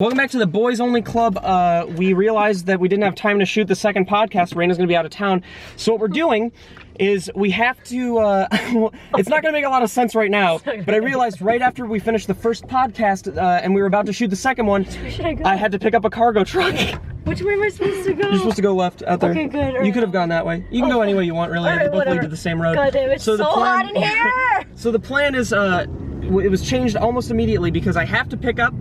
Welcome back to the Boys Only Club. We realized that we didn't have time to shoot the second podcast. Raina's gonna be out of town. So what we're doing is we have to, it's not gonna make a lot of sense right now, but I realized right after we finished the first podcast and we were about to shoot the second one, I had to pick up a cargo truck. Which way am I supposed to go? You're supposed to go left out there. Okay, good. You could have gone that way. You can go any way you want, really. They both lead to the same road. God damn, it's so hot in here! So the plan is, it was changed almost immediately because I have to pick up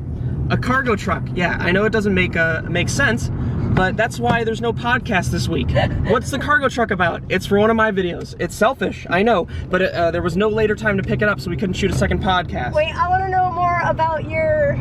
a cargo truck. Yeah, I know it doesn't make sense, but that's why there's no podcast this week. What's the cargo truck about? It's for one of my videos. It's selfish, I know, but there was no later time to pick it up, so we couldn't shoot a second podcast. Wait, I want to know more about your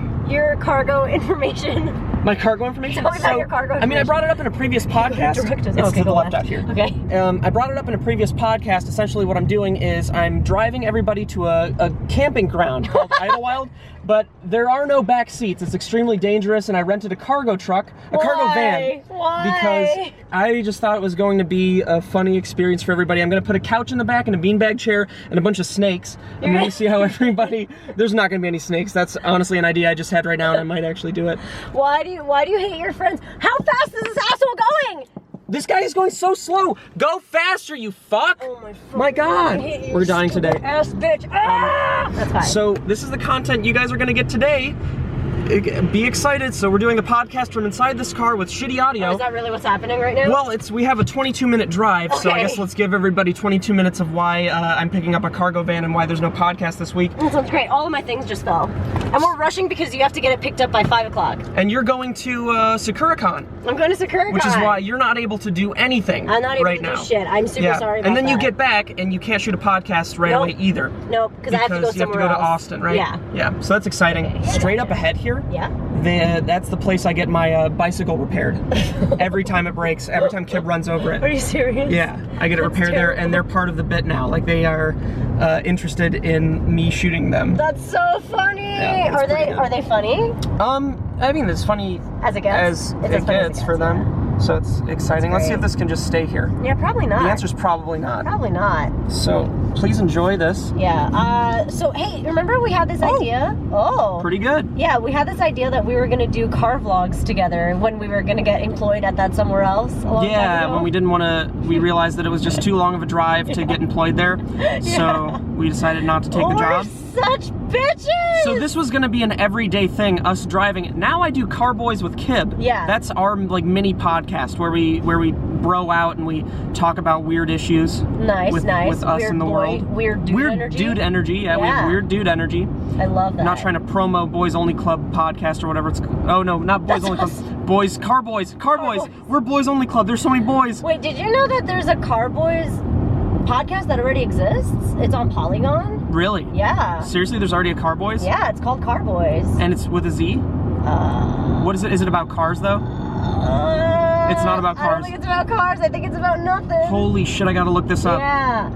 cargo information. My cargo information? Tell me about your cargo information. I mean, I brought it up in a previous podcast. It's to the left out here. Okay. I brought it up in a previous podcast. Essentially what I'm doing is I'm driving everybody to a camping ground called Idlewild, but there are no back seats. It's extremely dangerous, and I rented a cargo truck, cargo van. Why? Because I just thought it was going to be a funny experience for everybody. I'm going to put a couch in the back and a beanbag chair and a bunch of snakes. I'm going to see how everybody... There's not going to be any snakes. That's honestly an idea I just had right now, and I might actually do it. Why do you hate your friends? How fast is this asshole going? This guy is going so slow. Go faster, you fuck. Oh my God. We're dying today. Ass bitch. That's fine. So this is the content you guys are gonna get today. Be excited. So we're doing the podcast from inside this car with shitty audio. Oh, is that really what's happening right now? Well, we have a 22-minute drive, so I Okay. guess let's give everybody 22 minutes of why I'm picking up a cargo van and why there's no podcast this week. That sounds great. All of my things just fell. And we're rushing because you have to get it picked up by 5 o'clock. And you're going to SakuraCon. I'm going to SakuraCon. Which is why you're not able to do anything I'm not able right to now. do shit. I'm super sorry about And then that. you get back and you can't shoot a podcast right away either. Nope, because I have to go you have to go somewhere to else. Austin, right? Yeah. Yeah, so that's exciting. Okay. Straight up ahead here, Yeah. that's the place I get my bicycle repaired. Every time it breaks, every time Kib runs over it. Are you serious? Yeah, I get it repaired there, and they're part of the bit now. Like, they are interested in me shooting them. That's so funny. Yeah, it's pretty good. Are they funny? I mean, it's funny As it gets? as it gets for them. So it's exciting. Let's see if great. this can just stay here. Yeah, probably not. The answer's probably not. Probably not. So please enjoy this. Yeah. So hey, remember we had this idea? Oh. Pretty good. Yeah, we had this idea that we were gonna do car vlogs together when we were gonna get employed at that somewhere else. Yeah, when we didn't want to, we realized that it was just too long of a drive to get employed there. So we decided not to take the job. We're such bitches! So this was gonna be an everyday thing, us driving. Now I do Car Boys with Kib. Yeah. That's our like mini podcast where we bro out and we talk about weird issues. Nice, with us weird in the world. Weird dude energy. Yeah, we have weird dude energy. I love that. I'm not trying to promo Boys Only Club podcast or whatever it's called. Oh no, not Boys Only Club. Boys, Car Boys. We're Boys Only Club. There's so many boys. Wait, did you know that there's a Car Boys podcast that already exists? It's on Polygon. Really? Yeah. Seriously, there's already a Car Boys? Yeah, it's called Car Boys. And it's with a Z? What is it? Is it about cars though? It's not about cars. I don't think it's about cars. I think it's about nothing. Holy shit, I gotta look this up. Yeah.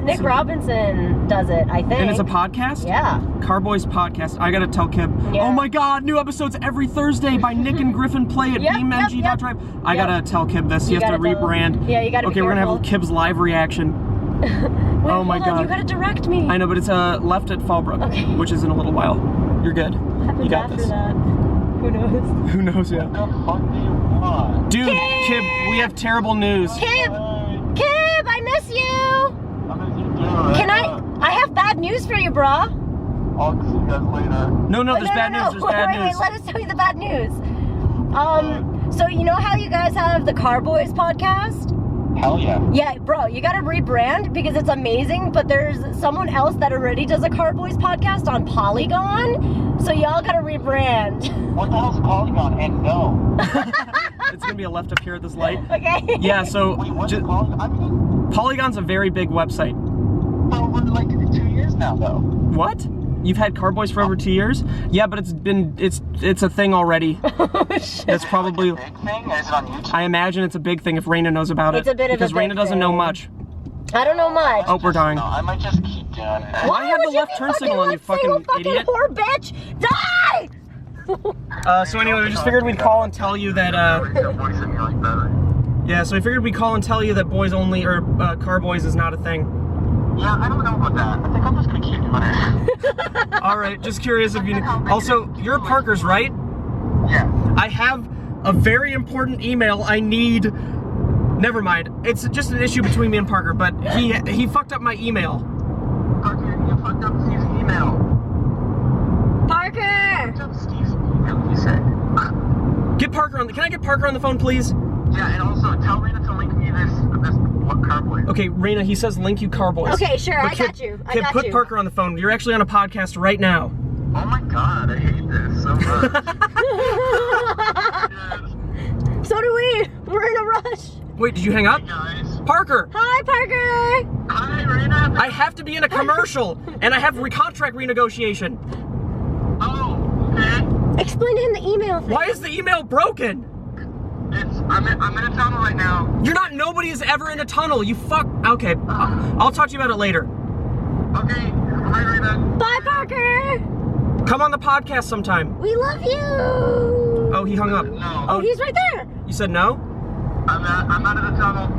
Nick Robinson does it, I think. And it's a podcast? Yeah. Car Boys podcast. I gotta tell Kib. Yeah. Oh my god, new episodes every Thursday by Nick and Griffin Play at beamng.drive. I gotta tell Kib this. He has to rebrand. Yeah, you gotta be Okay, we're gonna have Kib's live reaction. Wait, oh my god. You gotta direct me. I know, but it's left at Fallbrook, okay. Which is in a little while. You're good. You got this. That. Who knows? Who knows, yeah. Dude, Kib, we have terrible news. Kib, I miss you. Can I have bad news for you, brah. I'll see you guys later. No, there's bad news. There's bad news. Wait, let us tell you the bad news. So you know how you guys have the Car Boys podcast? Hell yeah. Yeah, bro, you gotta rebrand because it's amazing, but there's someone else that already does a Car Boys podcast on Polygon, so y'all gotta rebrand. What the hell's Polygon? And no. It's gonna be a left up here at this light. Okay. Yeah, so Wait, what's Polygon? I mean, Polygon's a very big website. for over like 2 years now, though. What? You've had Car Boys for over 2 years? Yeah, but it's a thing already. Oh, shit. That's probably. Big thing? Is it on YouTube? I imagine it's a big thing if Raina knows about it. It's a bit of a because big Raina doesn't know thing. much. I don't know much. Oh, we're dying. No, I might just keep doing it. Why have the would you left be turn signal on, you single fucking idiot? whore bitch? Die! So anyway, we just figured we'd call and tell you that. Yeah, so we figured we'd call and tell you that Boys Only or Car Boys is not a thing. Yeah, I don't know about that. I think I'm just gonna keep doing it. All right, just curious if you. Also, you're Parker's, right? Yeah. I have a very important email I need. Never mind. It's just an issue between me and Parker, but he fucked up my email. Parker, you fucked up Steve's email. Parker! Fucked up Steve's email, he said. Get Parker on the... Can I get Parker on the phone, please? Yeah, and also tell Rena to link me this what Carboy. Okay, Raina, he says link you Carboys. Okay, sure, But I got you. I Kid, got put you. Parker on the phone. You're actually on a podcast right now. Oh my god, I hate this so much. So do we. We're in a rush. Wait, did you hang up? Hey guys. Parker! Hi, Parker. Hi, Rena. I have to be in a commercial, and I have contract renegotiation. Oh, okay. Explain to him the email thing. Why is the email broken? I'm in a tunnel right now. You're not. Nobody is ever in a tunnel. You fuck. Okay, I'll talk to you about it later. Okay, bye, Rena. Bye, Parker. Come on the podcast sometime. We love you. Oh, he hung up. No. Oh, he's right there. You said no? I'm out of the tunnel.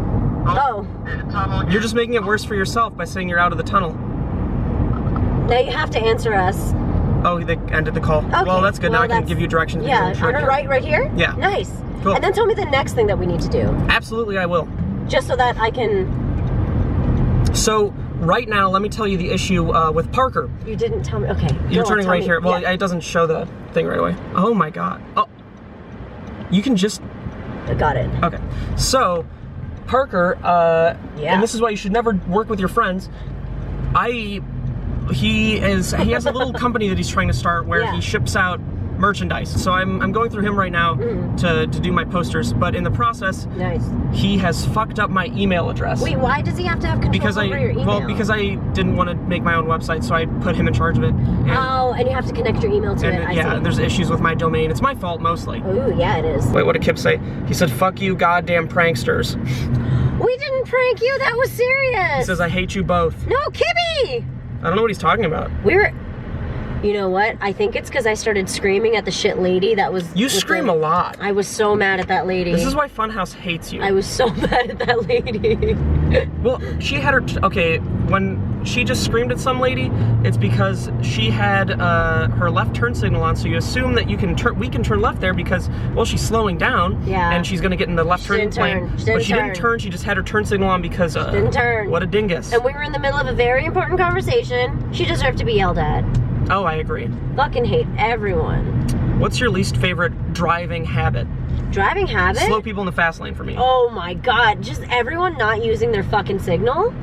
Oh. Tunnel. You're just making it worse for yourself by saying you're out of the tunnel. Now you have to answer us. Oh, they ended the call. Okay, Well, that's good. Now well, I can that's- give you directions. Yeah, Sure. right here? Yeah. Nice. Cool. And then tell me the next thing that we need to do. Absolutely, I will. Just so that I can... So, right now, let me tell you the issue with Parker. You didn't tell me. Okay. You're go on, turning tell right me. here. Well, Yeah. it doesn't show the thing right away. Oh my god. Oh. You can just... I got it. Okay. So, Parker, Yeah. and this is why you should never work with your friends. He has a little company that he's trying to start where Yeah. he ships out merchandise. So I'm going through him right now to do my posters, but in the process, Nice. he has fucked up my email address. Wait, why does he have to have control because over your email? because I didn't want to make my own website, so I put him in charge of it. And, Oh, and you have to connect your email to it. I yeah, see. there's issues with my domain. It's my fault mostly. Ooh, yeah, it is. Wait, what did Kip say? He said, "Fuck you, goddamn pranksters." We didn't prank you. That was serious. He says, "I hate you both." No, Kibby. I don't know what he's talking about. You know what? I think it's because I started screaming at the shit lady that was... You scream a lot. I was so mad at that lady. This is why Funhouse hates you. I was so mad at that lady. Well, she had her... Okay, when she just screamed at some lady, it's because she had her left turn signal on, so you assume that we can turn left there because, well, she's slowing down. Yeah. And she's going to get in the left turn lane. But she didn't turn. She just had her turn signal on because... didn't turn. What a dingus. And we were in the middle of a very important conversation. She deserved to be yelled at. Oh, I agree. Fucking hate everyone. What's your least favorite driving habit? Driving habit? Slow people in the fast lane for me. Oh my god, just everyone not using their fucking signal.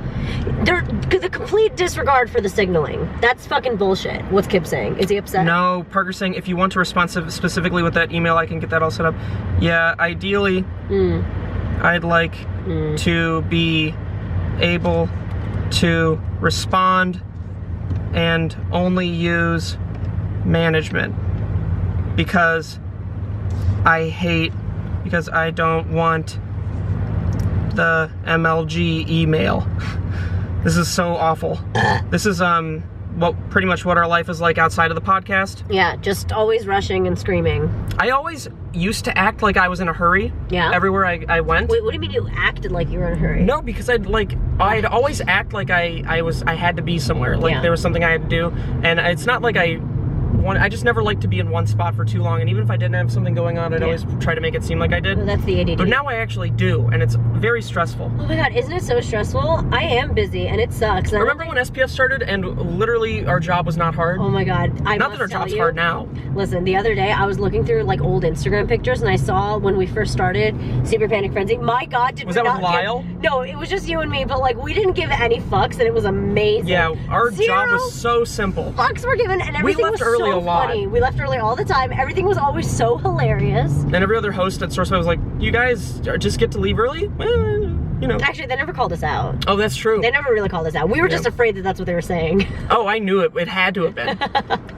They're the complete disregard for the signaling. That's fucking bullshit. What's Kip saying? Is he upset? No, Parker's saying if you want to respond specifically with that email, I can get that all set up. Yeah, ideally, I'd like to be able to respond and only use management because I don't want the MLG email. This is so awful. This is pretty much what our life is like outside of the podcast. Yeah, just always rushing and screaming. I always used to act like I was in a hurry. Yeah. Everywhere I went. Wait, what do you mean you acted like you were in a hurry? No, because I'd always act like I had to be somewhere. Like there was something I had to do, and it's not like I just never liked to be in one spot for too long, and even if I didn't have something going on, I'd always try to make it seem like I did. Well, that's the ADD. But now I actually do, and it's very stressful. Oh my god, isn't it so stressful? I am busy, and it sucks. Remember when SPF started, and literally our job was not hard? Oh my god, not that our job's hard now. Listen, the other day I was looking through like old Instagram pictures, and I saw when we first started Super Panic Frenzy. My god, was that with Lyle? No, it was just you and me, but like we didn't give any fucks, and it was amazing. Yeah, our job was so simple. Fucks were given, and everything was early so a lot. funny. We left early all the time. Everything was always so hilarious. And every other host at Sourceway was like, "You guys just get to leave early?" Well, you know. Actually, they never called us out. Oh, that's true. They never really called us out. We were just afraid that that's what they were saying. Oh, I knew it. It had to have been.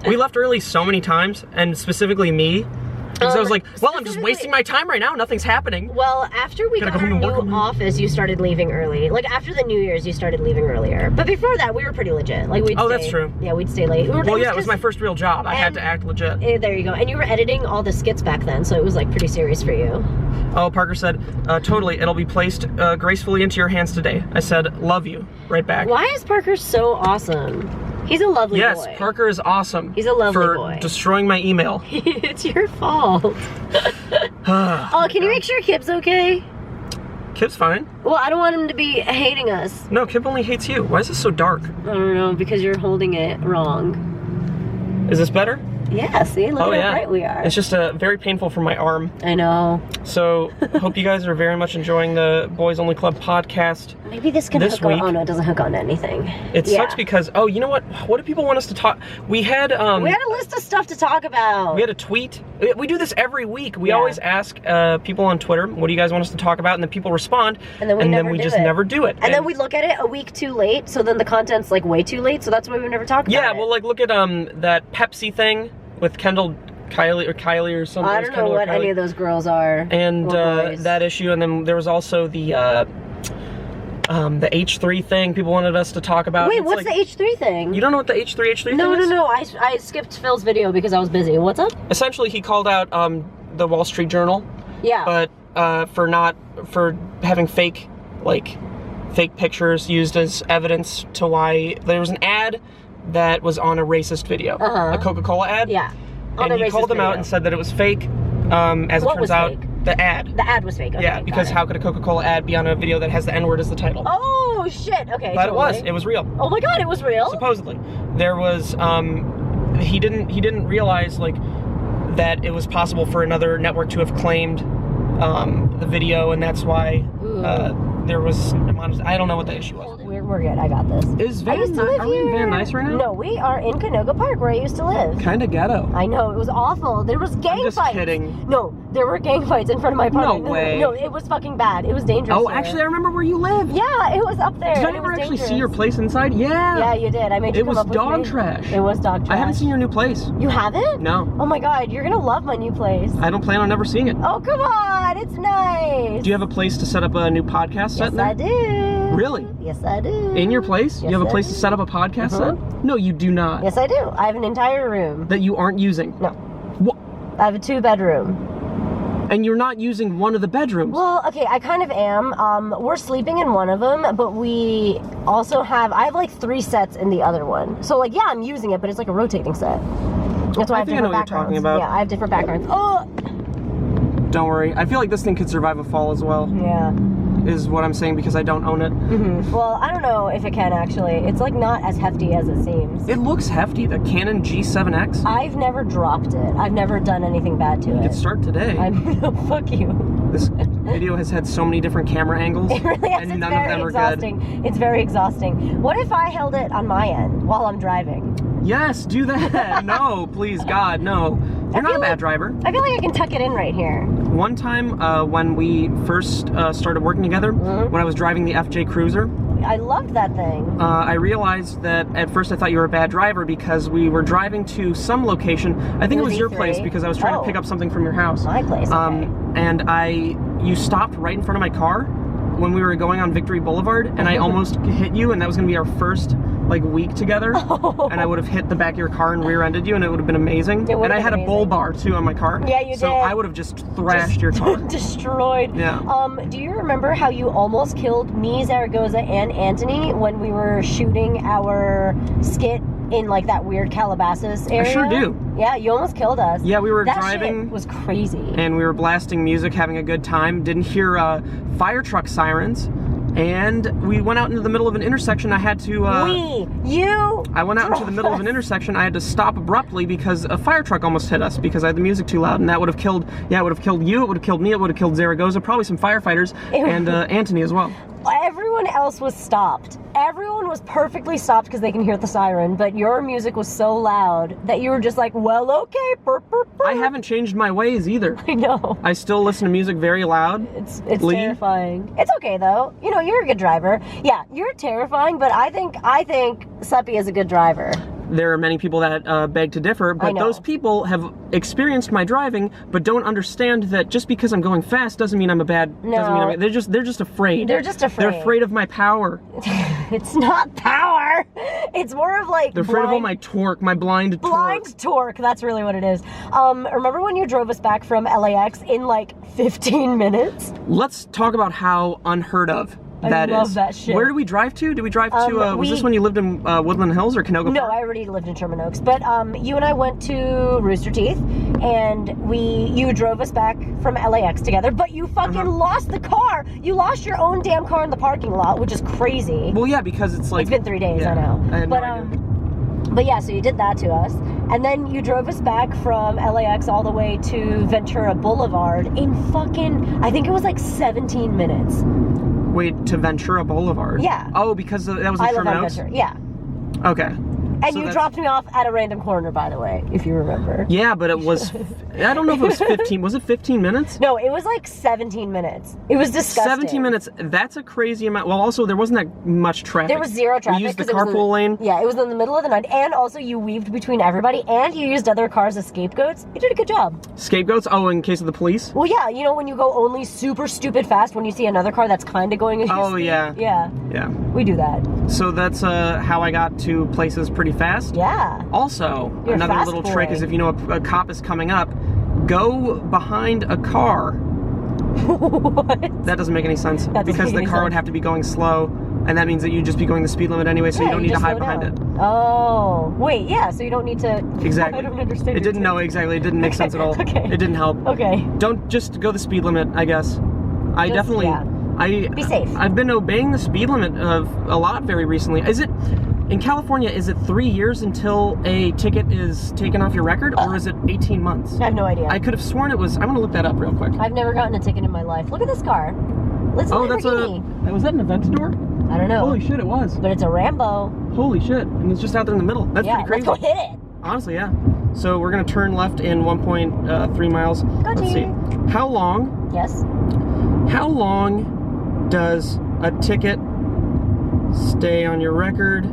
We left early so many times, and specifically me. Because I was like, well, I'm just wasting my time right now. Nothing's happening. Well, after we got our new office, you started leaving early. Like, after the New Year's, you started leaving earlier. But before that, we were pretty legit. Like, we'd stay. That's true. Yeah, we'd stay late. Well, yeah, it was my first real job. I had to act legit. There you go. And you were editing all the skits back then, so it was, like, pretty serious for you. Oh, Parker said, totally. It'll be placed gracefully into your hands today. I said, love you. Right back. Why is Parker so awesome? He's a lovely boy. Yes, Parker is awesome. He's a lovely for boy. destroying my email. It's your fault. Oh, can you make sure Kip's okay? Kip's fine. Well, I don't want him to be hating us. No, Kip only hates you. Why is this so dark? I don't know, because you're holding it wrong. Is this better? Yeah, see? Look at how bright we are. It's just very painful for my arm. I know. So, hope you guys are very much enjoying the Boys Only Club podcast. Maybe this can hook on. Oh, no, it doesn't hook on anything. It sucks because, oh, you know what? What do people want us to talk? We had a list of stuff to talk about. We had a tweet. We do this every week. We always ask people on Twitter, what do you guys want us to talk about? And then people respond. And then we just never do it. And then we look at it a week too late, so then the content's like way too late, so that's why we've never talked about it. Yeah, well, like look at that Pepsi thing with Kylie or something. I don't know what any of those girls are. And that issue, and then there was also the H3 thing people wanted us to talk about. Wait, what's the H3 thing? You don't know what the H3 thing is? No, I skipped Phil's video because I was busy. What's up? Essentially, he called out the Wall Street Journal. Yeah. But for having fake pictures used as evidence to why there was an ad that was on a racist video, a Coca-Cola ad. Yeah. And he called them out and said that it was fake. As it turns out, the ad. The ad was fake. Okay, yeah, because how could a Coca-Cola ad be on a video that has the N-word as the title? Oh shit! Okay. But it was real. Oh my god, it was real. Supposedly, there was. He didn't realize that it was possible for another network to have claimed the video, and that's why there was. I don't know what the issue was. We're good. I got this. Are we in Van Nuys right now? No, we are in Canoga Park, where I used to live. Kind of ghetto. I know, it was awful. There was gang fights. I'm just kidding. No, there were gang fights in front of my apartment. No way. No, it was fucking bad. It was dangerous. Oh, actually, I remember where you lived. Yeah, it was up there. Did I ever actually see your place inside? Yeah. Yeah, you did. I made you come up with me. It was dog trash. It was dog trash. I haven't seen your new place. You haven't? No. Oh my god, you're gonna love my new place. I don't plan on ever seeing it. Oh, come on. It's nice. Do you have a place to set up a new podcast set there? Yes, I do. Really? Yes, I do. In your place? Yes, you have a place to set up a podcast set? No, you do not. Yes, I do. I have an entire room. That you aren't using? No. What? I have a 2-bedroom. And you're not using one of the bedrooms? Well, okay, I kind of am. We're sleeping in one of them, but we also I have like 3 sets in the other one. So like, yeah, I'm using it, but it's like a rotating set. That's why I have different backgrounds. I know what you're talking about. Yeah, I have different backgrounds. Oh! Don't worry. I feel like this thing could survive a fall as well. Yeah. Is what I'm saying because I don't own it. Mm-hmm. Well, I don't know if it can actually. It's like not as hefty as it seems. It looks hefty, the Canon G7X. I've never dropped it. I've never done anything bad to it. You could start today. Fuck you. This video has had so many different camera angles. It really has. And none of them are good. It's very exhausting. What if I held it on my end while I'm driving? Yes, do that. No, please, God, no. You're not a bad driver. I feel like I can tuck it in right here. One time when we first started working together, when I was driving the FJ Cruiser, I loved that thing. I realized that at first I thought you were a bad driver because we were driving to some location. I think it was your place because I was trying to pick up something from your house. My place, okay. And you stopped right in front of my car when we were going on Victory Boulevard, and I almost hit you, and that was going to be our first week together, and I would have hit the back of your car and rear-ended you, and it would have been amazing. And I had a bull bar too on my car. Yeah, you did. So I would have just thrashed your car. Destroyed. Yeah. Do you remember how you almost killed me, Zaragoza, and Anthony when we were shooting our skit in like that weird Calabasas area? I sure do. Yeah, you almost killed us. Yeah, we were That driving. shit was crazy. And we were blasting music, having a good time. Didn't hear fire truck sirens. And we went out into the middle of an intersection. I had to. I went out into the middle of an intersection. I had to stop abruptly because a fire truck almost hit us because I had the music too loud, and that would have killed. Yeah, it would have killed you. It would have killed me. It would have killed Zaragoza. Probably some firefighters and Anthony as well. Everyone else was stopped. Everyone was perfectly stopped because they can hear the siren, but your music was so loud that you were just like, well, okay. Burp, burp, burp. I haven't changed my ways either. I know. I still listen to music very loud. It's terrifying. It's okay though. You know, you're a good driver. Yeah, you're terrifying, but I think Suppy is a good driver. There are many people that beg to differ, but those people have experienced my driving, but don't understand that just because I'm going fast doesn't mean I'm a bad. No. Doesn't mean they're just afraid. They're just afraid. They're afraid of my power. It's not power. It's more of like. They're afraid of all my torque, my blind torque. Blind torque. That's really what it is. Remember when you drove us back from LAX in like 15 minutes? Let's talk about how unheard of I love that shit. Where do we drive to? Did we drive to, was this when you lived in Woodland Hills or Canoga No, Park? I already lived in Sherman Oaks. But you and I went to Rooster Teeth, and you drove us back from LAX together, but you fucking lost the car. You lost your own damn car in the parking lot, which is crazy. Well, yeah, because it's like... It's been 3 days, yeah, I know. I had no idea. But yeah, so you did that to us. And then you drove us back from LAX all the way to Ventura Boulevard in fucking, I think it was like 17 minutes. Wait, to Ventura Boulevard? Yeah. Oh, because that was in I live Sherman on Oaks? Ventura, yeah. Okay. And So you that's- dropped me off at a random corner, by the way, if you remember. Yeah, but it was... I don't know if it was 15... Was it 15 minutes? No, it was like 17 minutes. It was disgusting. 17 minutes, that's a crazy amount. Well, also, there wasn't that much traffic. There was zero traffic. We used the 'cause it was carpool lane. Yeah, it was in the middle of the night. And also, you weaved between everybody, and you used other cars as scapegoats. You did a good job. Scapegoats? Oh, in case of the police? Well, yeah, you know when you go only super stupid fast when you see another car that's kind of going at your Oh, speed? yeah. Yeah, Yeah. we do that. So that's how I got to places pretty fast. Yeah. Also, You're a another fast little boy. trick is if you know a cop is coming up, go behind a car. What? That doesn't make any sense. That doesn't Because make the any car would sense. have to be going slow, and that means that you'd just be going the speed limit anyway, so you Yeah, don't need to just hide slow behind it. down. Oh, wait, yeah, so you don't need to... Exactly. I don't understand. It didn't know exactly. It didn't make sense at all. Okay. It didn't help. Okay. Don't just go the speed limit, I guess. I Just- definitely... yeah. Be safe. I've been obeying the speed limit of a lot very recently. Is it... In California, is it 3 years until a ticket is taken off your record, or is it 18 months? I have no idea. I could have sworn it was... I'm gonna look that up real quick. I've never gotten a ticket in my life. Look at this car. It's a Oh, that's a... Lamborghini. Was that an Aventador? I don't know. Holy shit, it was. But it's a Rambo. Holy shit. And it's just out there in the middle. That's Yeah, pretty crazy. let's go hit it. Honestly, yeah. So we're gonna turn left in 1.3 miles. Gotcha. Let's see. How long does a ticket stay on your record?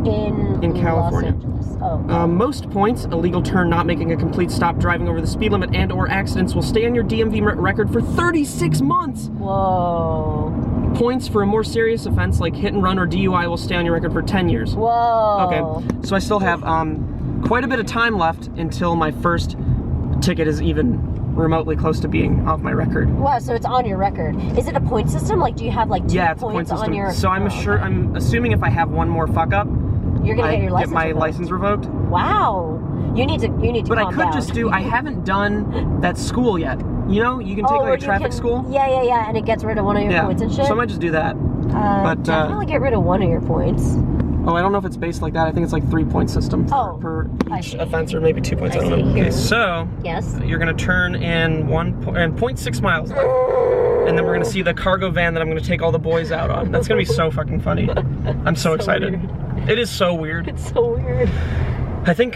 In California. Los Angeles. Oh. Most points, a legal turn, not making a complete stop, driving over the speed limit, and or accidents will stay on your DMV record for 36 months. Whoa. Points for a more serious offense like hit and run or DUI will stay on your record for 10 years. Whoa. Okay, so I still have quite a bit of time left until my first ticket is even remotely close to being off my record. Wow, so it's on your record. Is it a point system? Like, do you have like 2 Yeah, it's a points point system. on your... So I'm I'm assuming if I have one more fuck up, You're gonna get your license my revoked. license revoked. Wow. You need to But I calm could down. just do. I haven't done that school yet. You know, you can take where like a you traffic can- school. Yeah, and it gets rid of one of your Yeah. points and shit. So I might just do that. but definitely get rid of one of your points. oh, I don't know if it's based like that. I think it's like 3-point system per I each see. offense, or maybe 2 points. I I don't see. know. Here. Okay, so Yes. you're gonna turn in 0.6 miles left. And then we're gonna see the cargo van that I'm gonna take all the boys out on. That's gonna be so fucking funny. I'm so excited. weird. It is so weird. It's so weird. I think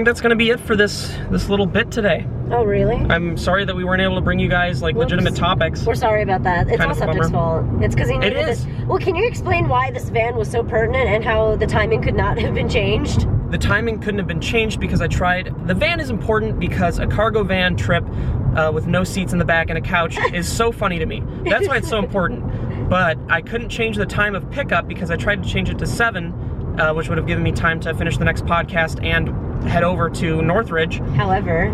that's gonna be it for this little bit today. Oh, really? I'm sorry that we weren't able to bring you guys like Whoops. legitimate topics. We're sorry about that. It's Kind all of a Subject's bummer. fault. It's because he needed is. this. Well, can you explain why this van was so pertinent and how the timing could not have been changed? The timing couldn't have been changed because I tried. The van is important because a cargo van trip with no seats in the back and a couch is so funny to me. That's why it's so important. But I couldn't change the time of pickup because I tried to change it to 7, which would have given me time to finish the next podcast and head over to Northridge. However,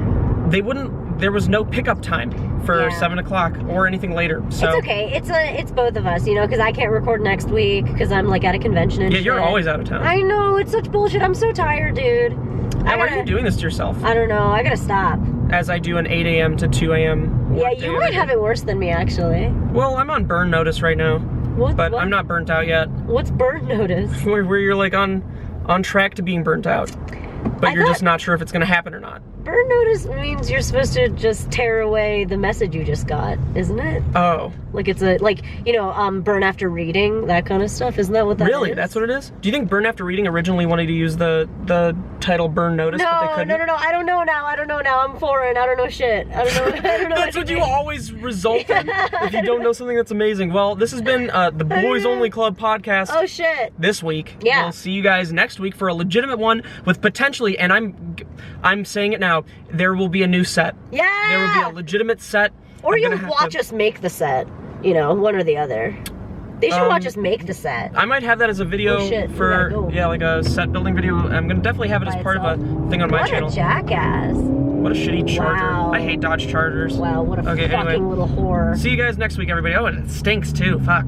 There was no pickup time for Yeah. 7 o'clock or anything later. So it's okay. It's both of us, you know, because I can't record next week because I'm like at a convention and yeah, shit. you're always out of town. I know, it's such bullshit. I'm so tired, dude. Why are you doing this to yourself? I don't know. I gotta stop. As I do an 8 a.m. to 2 a.m. Yeah, workday you every might day. have it worse than me, actually. Well, I'm on burn notice right now, What? but what? I'm not burnt out yet. What's burn notice? Where you're like on track to being burnt out, but you're just not sure if it's gonna happen or not. Burn notice means you're supposed to just tear away the message you just got, isn't it? Oh, Like it's burn after reading, that kind of stuff. Isn't that what that is? really? That's what it is? Do you think Burn After Reading originally wanted to use the title Burn Notice, but they No, couldn't? no. I don't know now. I'm foreign. I don't know shit. I don't know. I don't know. That's what you anything. always result in if you don't know something that's amazing. Well, this has been the Boys Only Club podcast. Oh shit. This week. Yeah. We'll see you guys next week for a legitimate one with potentially, and I'm saying it now, there will be a new set. Yeah. There will be a legitimate set. Or I'm you'll gonna have watch to- us make the set. You know, one or the other. They should watch us make the set. I might have that as a video Oh, shit. for, We gotta go. yeah, like a set building video. I'm gonna definitely have it as By part of a itself. thing on my What channel. a jackass. What a shitty Charger. Wow. I hate Dodge Chargers. Wow, what a Okay, fucking anyway. little whore. See you guys next week, everybody. Oh, and it stinks too. Fuck.